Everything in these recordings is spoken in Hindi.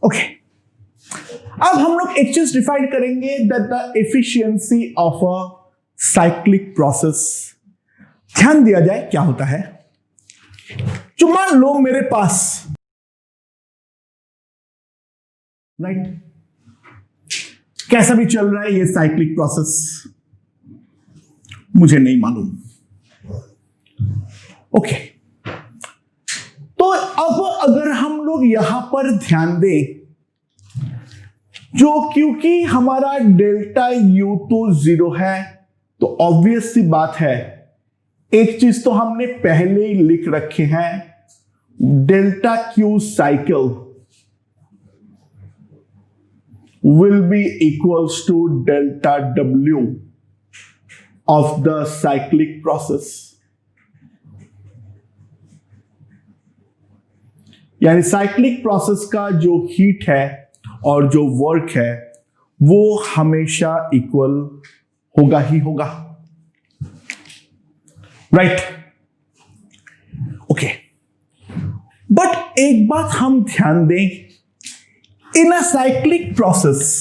ओके, अब हम लोग एक चीज डिफाइन करेंगे that the efficiency of a cyclic process. ध्यान दिया जाए क्या होता है। जो मान लो मेरे पास राइट कैसा भी चल रहा है ये साइक्लिक प्रोसेस, मुझे नहीं मालूम। ओके, तो अब अगर हम लोग यहां पर ध्यान दें, जो क्योंकि हमारा डेल्टा यू तो 0 है, तो ऑब्वियस सी बात है, एक चीज तो हमने पहले ही लिख रखे हैं, delta Q cycle will be equals to delta W of the cyclic process। यानी साइक्लिक प्रोसेस का जो हीट है और जो वर्क है वो हमेशा इक्वल होगा ही होगा, राइट। ओके, बट एक बात हम ध्यान दें, in a cyclic process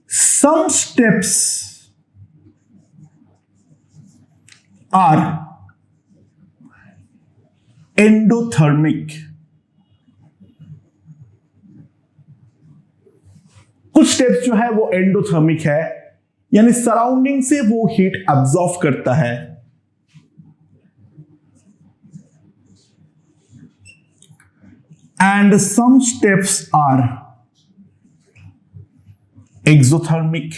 some steps are endothermic। कुछ स्टेप्स जो है वो एंडोथर्मिक है, यानी सराउंडिंग से वो हीट एब्जॉर्ब करता है, and some steps are exothermic.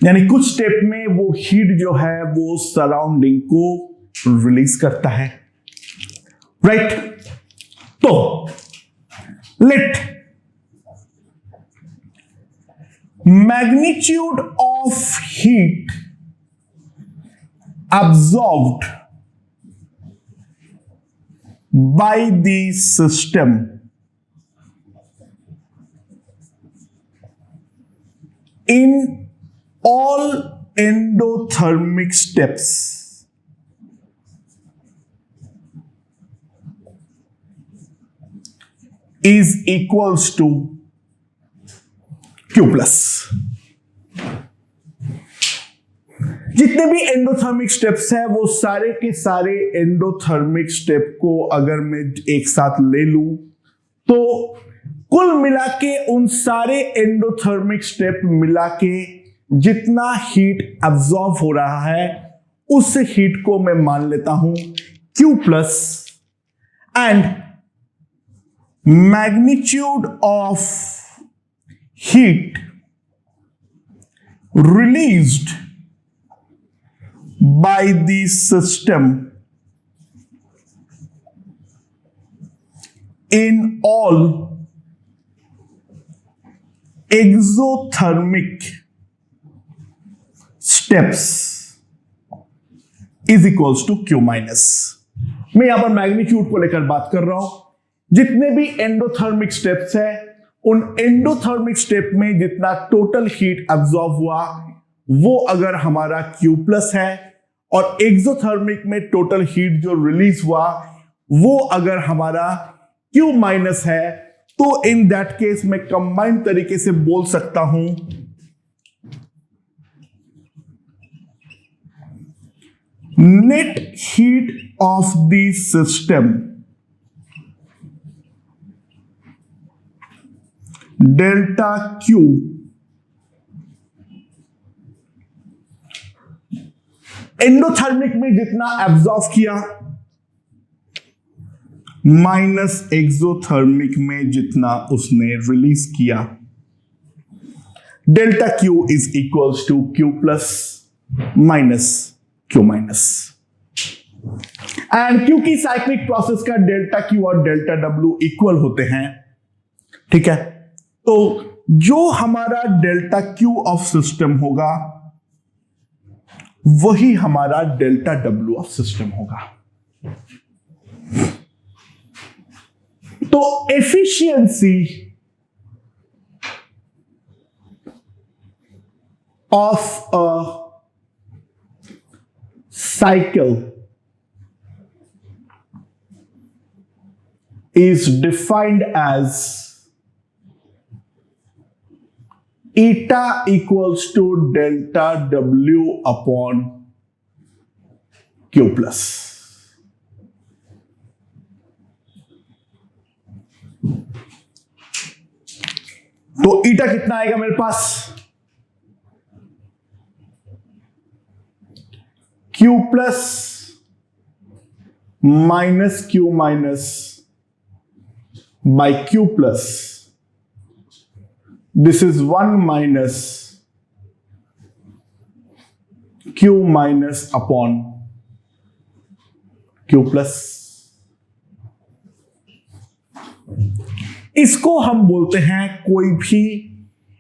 यानी कुछ स्टेप में वो हीट जो है वो सराउंडिंग को रिलीज करता है, राइट। तो late magnitude of heat absorbed by the system in all endothermic steps is equals to Q plus. जितने भी एंडोथर्मिक स्टेप्स हैं वो सारे के सारे एंडोथर्मिक स्टेप को अगर मैं एक साथ ले लूं तो कुल मिला के उन सारे एंडोथर्मिक स्टेप मिला के जितना हीट एब्जॉर्ब हो रहा है उस हीट को मैं मान लेता हूं Q plus, and magnitude of heat released by the system in all exothermic steps is equals to Q minus। मैं यहां पर मैग्नीट्यूड को लेकर बात कर रहा हूं, जितने भी एंडोथर्मिक स्टेप्स है उन एंडोथर्मिक स्टेप में जितना टोटल हीट एब्जॉर्ब हुआ वो अगर हमारा Q प्लस है, और एक्सोथर्मिक में टोटल हीट जो रिलीज हुआ वो अगर हमारा Q माइनस है, तो इन दैट केस मैं कंबाइंड तरीके से बोल सकता हूं net heat of the system delta Q endothermic में जितना एब्जॉर्ब किया माइनस एक्सोथर्मिक में जितना उसने रिलीज किया, delta Q is equals to Q plus minus Q minus. And क्योंकि साइक्लिक प्रोसेस का डेल्टा Q और डेल्टा W इक्वल होते हैं, ठीक है, तो जो हमारा डेल्टा Q ऑफ सिस्टम होगा वही हमारा डेल्टा W ऑफ सिस्टम होगा। तो efficiency of a cycle is defined as eta equals to delta W upon Q plus. तो ईटा कितना आएगा मेरे पास? Q plus minus Q minus by Q plus. This is 1 minus Q minus upon Q plus. इसको हम बोलते हैं कोई भी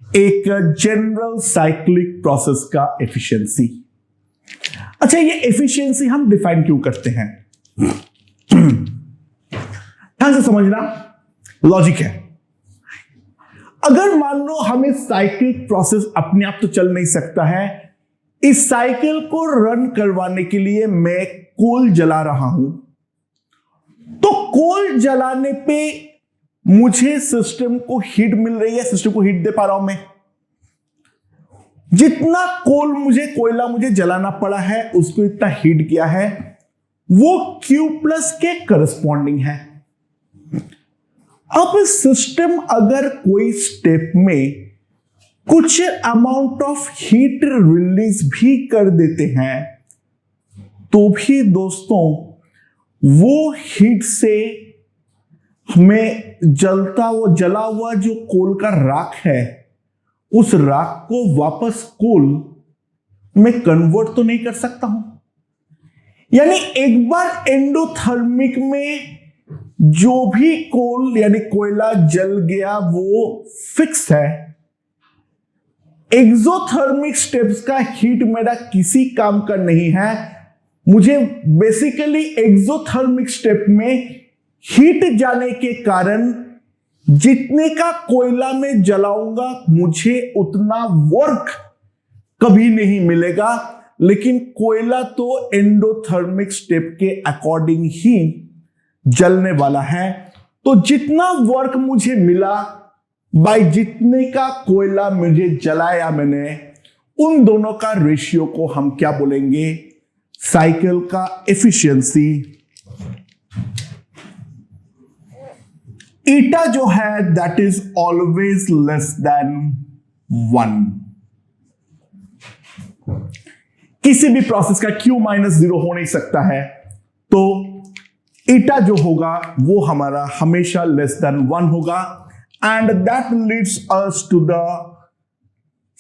एक जनरल साइक्लिक प्रोसेस का एफिशिएंसी। अच्छा, ये एफिशिएंसी हम डिफाइन क्यों करते हैं? ध्यान से समझना, लॉजिक है। अगर मान लो हमें साइक्लिक प्रोसेस अपने आप तो चल नहीं सकता है, इस साइकिल को रन करवाने के लिए मैं कोल जला रहा हूं, तो कोल जलाने पे मुझे सिस्टम को हीट मिल रही है, सिस्टम को हीट दे पा रहा हूं मैं। जितना कोयला मुझे जलाना पड़ा है, उसको इतना हीट किया है, वो Q प्लस के करस्पॉन्डिंग है। अब सिस्टम अगर कोई स्टेप में कुछ अमाउंट ऑफ हीट रिलीज भी कर देते हैं, तो भी दोस्तों वो हीट से हमें जला हुआ जो कोल का राख है, उस राख को वापस कोल में कन्वर्ट तो नहीं कर सकता हूं। यानी एक बार एंडोथर्मिक में जो भी कोल यानी कोयला जल गया वो फिक्स है। एक्सोथर्मिक स्टेप्स का हीट मेरा किसी काम का नहीं है। मुझे बेसिकली एक्सोथर्मिक स्टेप में हीट जाने के कारण जितने का कोयला में जलाऊंगा मुझे उतना वर्क कभी नहीं मिलेगा, लेकिन कोयला तो एंडोथर्मिक स्टेप के अकॉर्डिंग ही जलने वाला है। तो जितना वर्क मुझे मिला बाय जितने का कोयला मुझे जलाया मैंने, उन दोनों का रेशियो को हम क्या बोलेंगे? साइकिल का एफिशिएंसी। ईटा जो है that is always less than 1। किसी भी प्रोसेस का Q माइनस 0 हो नहीं सकता है, तो ईटा जो होगा वो हमारा हमेशा लेस देन 1 होगा। And that leads us to the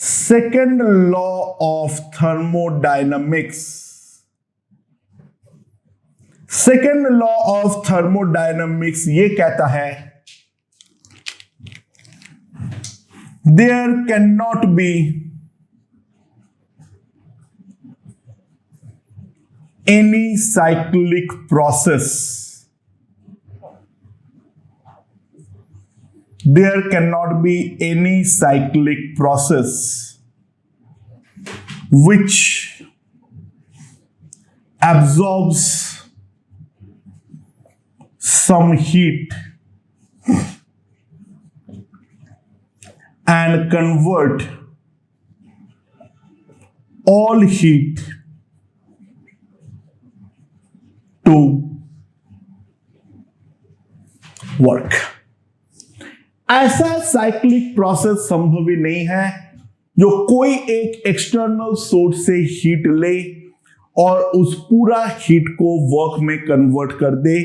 second law of thermodynamics. Second law of thermodynamics ये कहता है, there can not be any cyclic process, there cannot be any cyclic process which absorbs some heat and convert all heat to work. ऐसा साइक्लिक प्रोसेस संभव ही नहीं है जो कोई एक एक्सटर्नल सोर्स से हीट ले और उस पूरा हीट को वर्क में कन्वर्ट कर दे।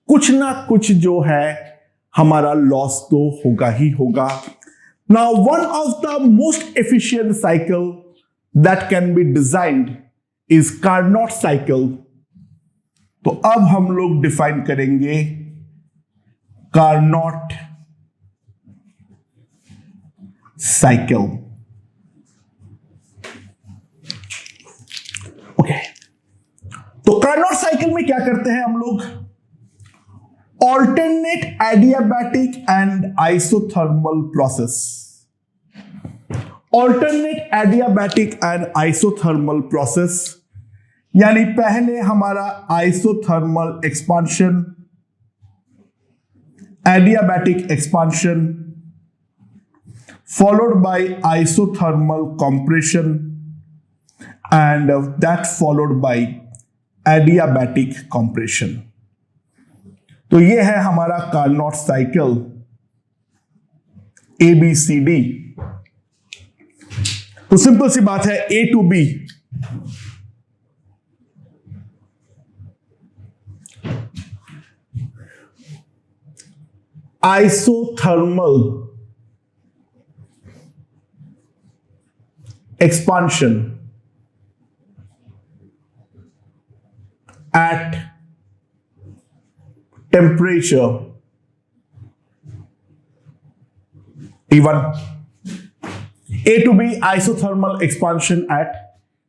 कुछ ना कुछ जो है हमारा लॉस तो होगा ही होगा। Now one of the most efficient cycle that can be designed is Carnot cycle. तो अब हम लोग डिफाइन करेंगे कार्नोट साइकिल। ओके, तो कार्नोट साइकिल में क्या करते हैं हम लोग? Alternate adiabatic and isothermal process. Alternate adiabatic and isothermal process, यानी पहले हमारा isothermal expansion, adiabatic expansion, followed by isothermal compression and that followed by adiabatic compression. तो ये है हमारा कार्नोट साइकिल ABCD। तो सिंपल सी बात है, A to B isothermal expansion at temperature T1, A to B isothermal expansion at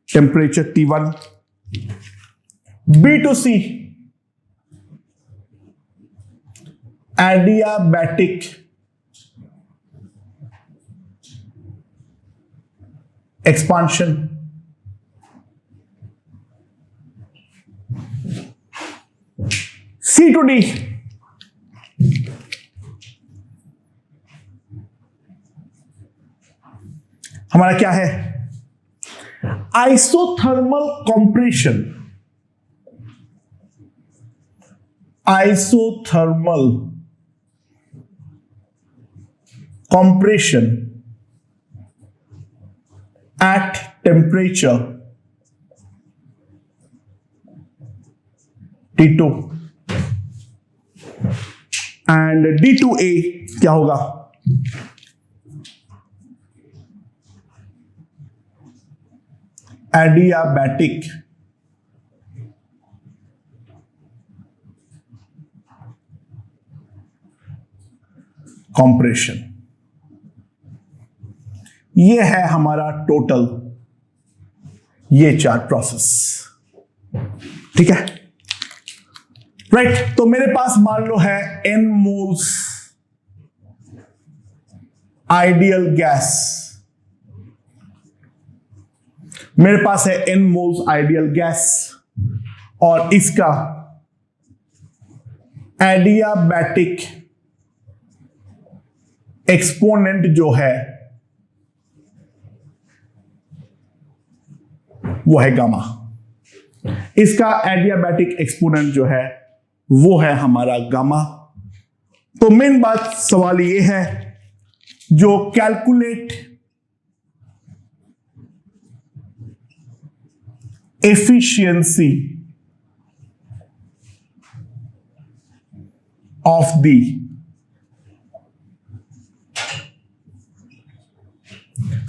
temperature T1, B to C adiabatic expansion C to D हमारा क्या है, isothermal compression, isothermal compression at temperature T2 and D2A क्या होगा, adiabatic compression। ये है हमारा टोटल, ये चार प्रोसेस, ठीक है, राइट। तो मेरे पास मान लो है n मोल्स आइडियल गैस, मेरे पास है n मोल्स आइडियल गैस और इसका एडियाबैटिक एक्सपोनेंट जो है वो है गामा, इसका एडियाबैटिक एक्सपोनेंट जो है वो है हमारा गामा। तो मेन बात सवाल ये है, जो calculate efficiency of the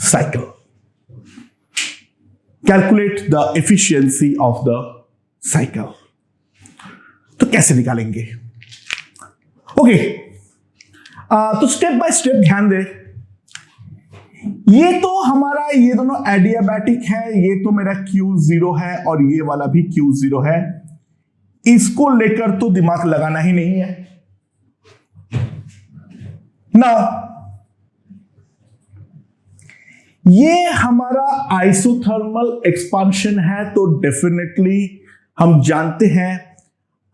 cycle, calculate the efficiency of the cycle, तो कैसे निकालेंगे? ओके, तो स्टेप बाय स्टेप ध्यान दे। ये तो हमारा, ये दोनों एडियाबैटिक है, ये तो मेरा Q0 है और ये वाला भी Q0 है, इसको लेकर तो दिमाग लगाना ही नहीं है ना। ये हमारा आइसोथर्मल एक्सपांशन है, तो डेफिनेटली हम जानते हैं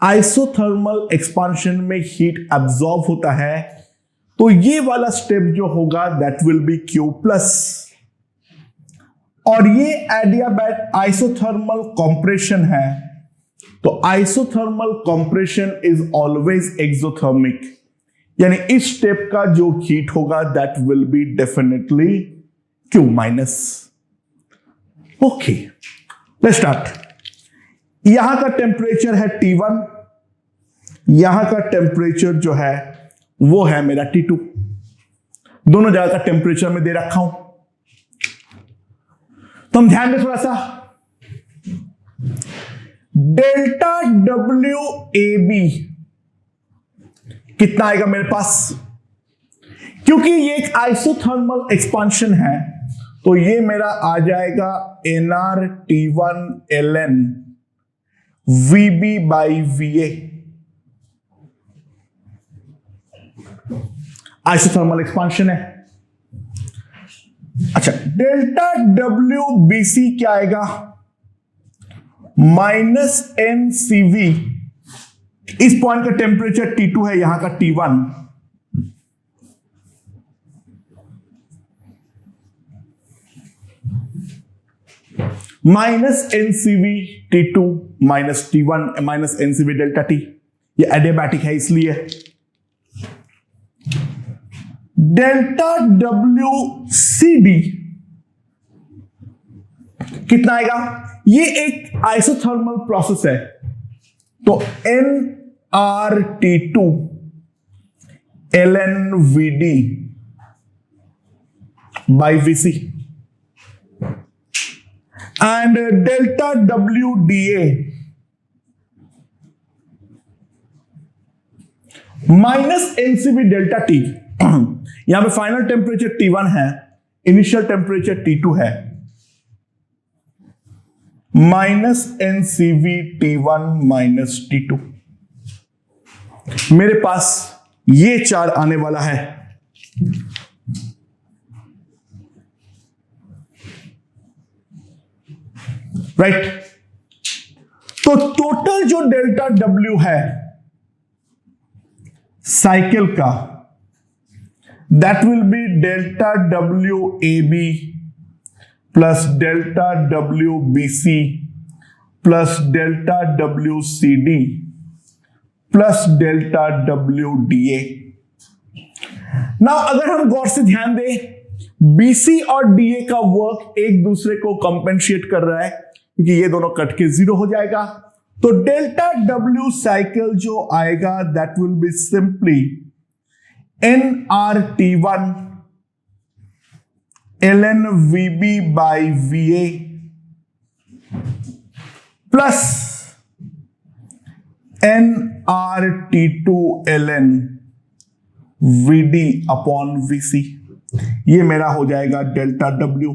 आइसोथर्मल एक्सपांशन में हीट एब्जॉर्ब होता है, तो ये वाला स्टेप जो होगा that will be Q plus, और ये एडियाबैटिक आइसोथर्मल कंप्रेशन है, तो isothermal compression is always exothermic, यानी इस स्टेप का जो हीट होगा that will be definitely Q minus. Okay, let's start. यहां का टेम्परेचर है T1, यहां का टेम्परेचर जो है वो है मेरा T2, दोनों जगह का टेम्परेचर में दे रखा हूं। तो हम ध्यान दें थोड़ा सा, डेल्टा WAB कितना आएगा मेरे पास, क्योंकि ये एक आइसोथर्मल एक्सपांशन है, तो ये मेरा आ जाएगा NR T1 ln VB by VA, isothermal expansion है। अच्छा, डेल्टा डब्ल्यू बी सी क्या आएगा? माइनस एन सी वी, इस पॉइंट का टेम्परेचर T2 है, यहां का T1, minus NCV T2 minus T1 minus NCV delta T, ये एडियाबैटिक है इसलिए। डेल्टा डब्ल्यू सी डी कितना आएगा? ये एक आइसोथर्मल प्रोसेस है, तो nRT2 lnVD by Vc and delta WDA minus NCB delta T. यहां पे फाइनल टेम्परेचर T1 है, इनिशियल टेम्परेचर T2 है, minus NCV T1 minus T2। मेरे पास ये 4 आने वाला है। राइट, तो टोटल जो डेल्टा W है साइकिल का, that will be delta WAB plus delta WBC plus delta WCD plus delta WDA। Now अगर हम गौर से ध्यान दें, BC और DA का वर्क एक दूसरे को कंपेंसेट कर रहा है, क्योंकि ये दोनों कट के 0 हो जाएगा। तो डेल्टा W साइकिल जो आएगा that will be simply nRT1 lnVB by VA plus nRT2 ln VD upon VC। ये मेरा हो जाएगा डेल्टा W।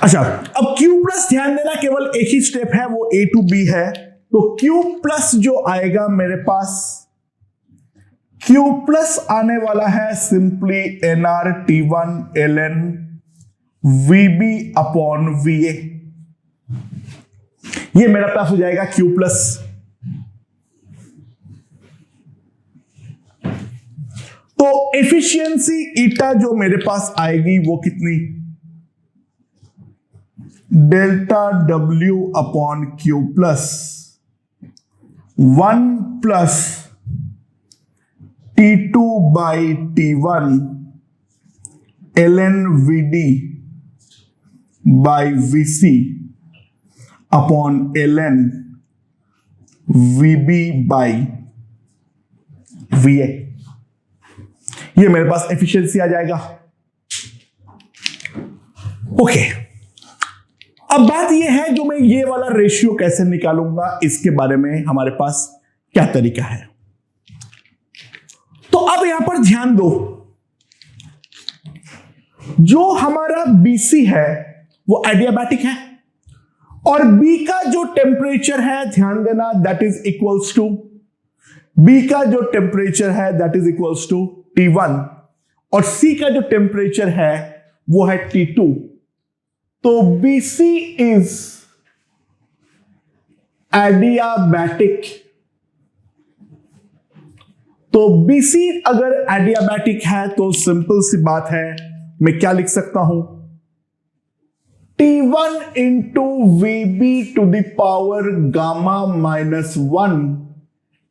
अच्छा, अब Q प्लस ध्यान देना, केवल एक ही स्टेप है, वो A टू B है। तो Q प्लस जो आएगा मेरे पास, Q प्लस आने वाला है simply nRT1 ln VB upon VA। ये मेरा पास हो जाएगा Q प्लस। तो एफिशिएंसी ईटा जो मेरे पास आएगी वो कितनी? Delta W upon Q plus 1 plus T2 by T1 ln VD by VC upon ln VB by VA। ये मेरे पास एफिशिएंसी आ जाएगा। ओके, अब बात यह है जो मैं ये वाला रेशियो कैसे निकालूंगा, इसके बारे में हमारे पास क्या तरीका है। तो अब यहां पर ध्यान दो, जो हमारा BC है वो एडियाबैटिक है, और B का जो टेम्परेचर है, ध्यान देना, that is equals to, B का जो टेम्परेचर है that is equals to T1, और C का जो टेम्परेचर है वो है T2। तो BC इज एडियाबैटिक। तो BC अगर एडियाबैटिक है तो सिंपल सी बात है, मैं क्या लिख सकता हूं? T1 into VB to the power gamma minus 1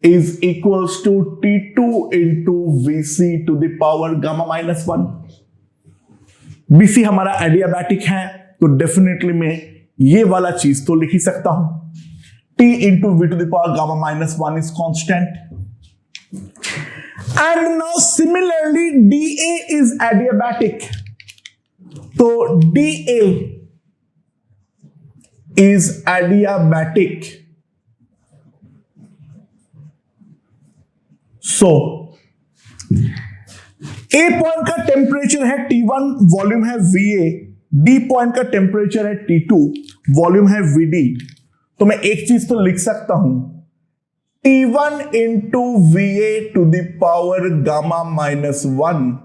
is equals to T2 into VC to the power gamma minus 1। BC हमारा एडियाबैटिक है, तो डेफिनेटली मैं ये वाला चीज तो लिख ही सकता हूं, T into V to the power gamma minus 1 is constant. And now similarly DA is adiabatic, तो DA is adiabatic. So A point का टेम्परेचर है T1, वॉल्यूम है VA, D पॉइंट का टेम्परेचर है T2, वॉल्यूम है VD। तो मैं एक चीज तो लिख सकता हूं, T1 into VA to the power gamma minus 1,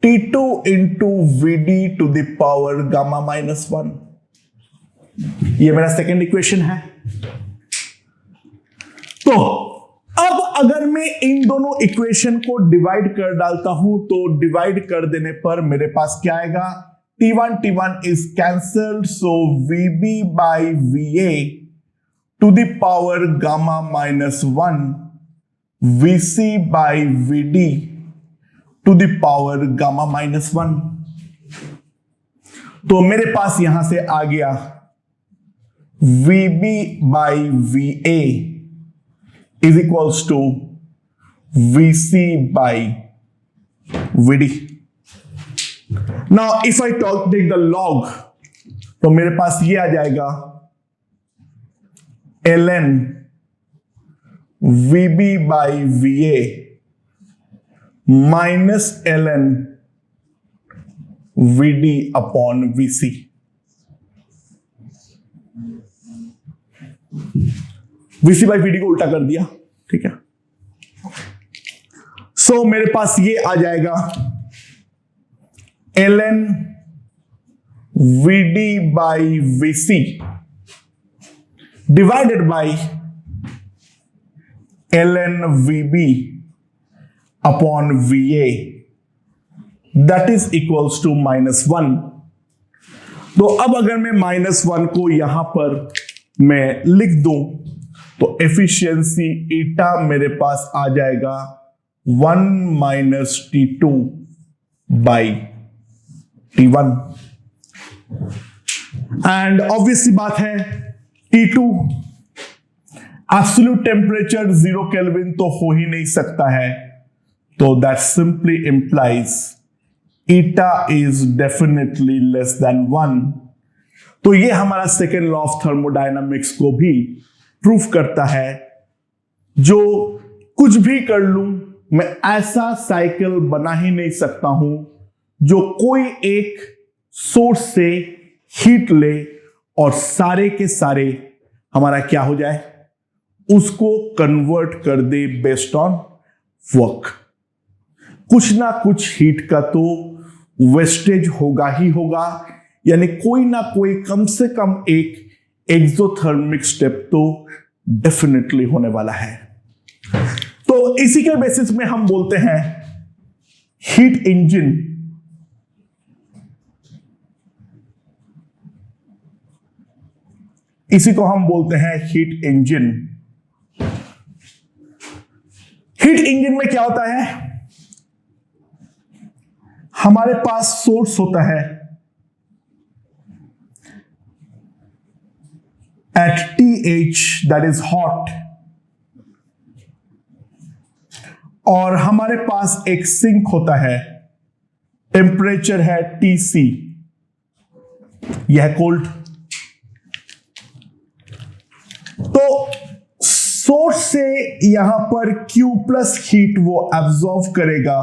T2 into VD to the power gamma minus 1. ये मेरा सेकेंड इक्वेशन है। तो अब अगर मैं इन दोनों इक्वेशन को डिवाइड कर डालता हूं तो डिवाइड कर देने पर मेरे पास क्या आएगा, T1 is cancelled, so VB by VA to the power gamma minus 1, VC by VD to the power gamma minus 1. तो मेरे पास यहां से आ गया VB by VA is equals to VC by VD. Now if I take the log, तो मेरे पास ये आ जाएगा ln VB by VA minus ln VD upon VC. VC by VD को उल्टा कर दिया, ठीक है। सो मेरे पास ये आ जाएगा ln VD by VC divided by ln VB upon VA, that is equals to -1. तो अब अगर मैं -1 को यहां पर मैं लिख दूं तो एफिशिएंसी ईटा मेरे पास आ जाएगा 1 minus T2 by T1. And obvious सी बात है T2 एब्सोल्यूट टेम्परेचर 0 केल्विन तो हो ही नहीं सकता है, तो that simply implies eta is definitely less than 1. तो ये हमारा सेकेंड लॉ ऑफ थर्मोडायनामिक्स को भी प्रूफ करता है। जो कुछ भी कर लूं मैं ऐसा साइकिल बना ही नहीं सकता हूं जो कोई एक सोर्स से हीट ले और सारे के सारे हमारा क्या हो जाए, उसको कन्वर्ट कर दे बेस्ड ऑन वर्क। कुछ ना कुछ हीट का तो वेस्टेज होगा ही होगा, यानी कोई ना कोई कम से कम एक एक्सोथर्मिक स्टेप तो डेफिनेटली होने वाला है। तो इसी के बेसिस में हम बोलते हैं हीट इंजन इसी को हम बोलते हैं हीट इंजन। हीट इंजन में क्या होता है, हमारे पास सोर्स होता है at TH that is hot, और हमारे पास एक सिंक होता है, टेम्परेचर है TC, यह कोल्ड। तो सोर्स से यहां पर Q प्लस हीट वो एब्जॉर्व करेगा,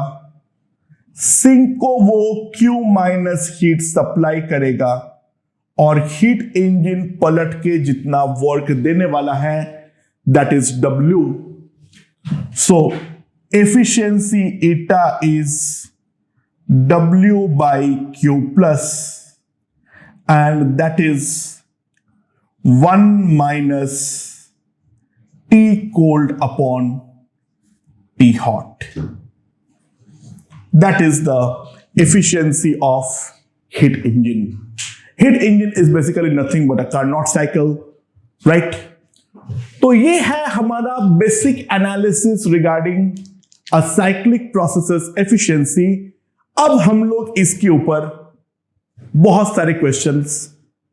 सिंक को वो Q माइनस हीट सप्लाई करेगा, और हीट इंजन पलट के जितना वर्क देने वाला है that is W. So efficiency eta is W by Q plus, and that is 1 minus T cold upon T hot. That is the efficiency of heat engine. Heat engine is basically nothing but a Carnot cycle, right? तो ये है हमारा basic analysis regarding a cyclic processes efficiency. अब हम लोग इसके ऊपर बहुत सारे क्वेश्चंस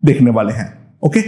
देखने वाले हैं, ओके?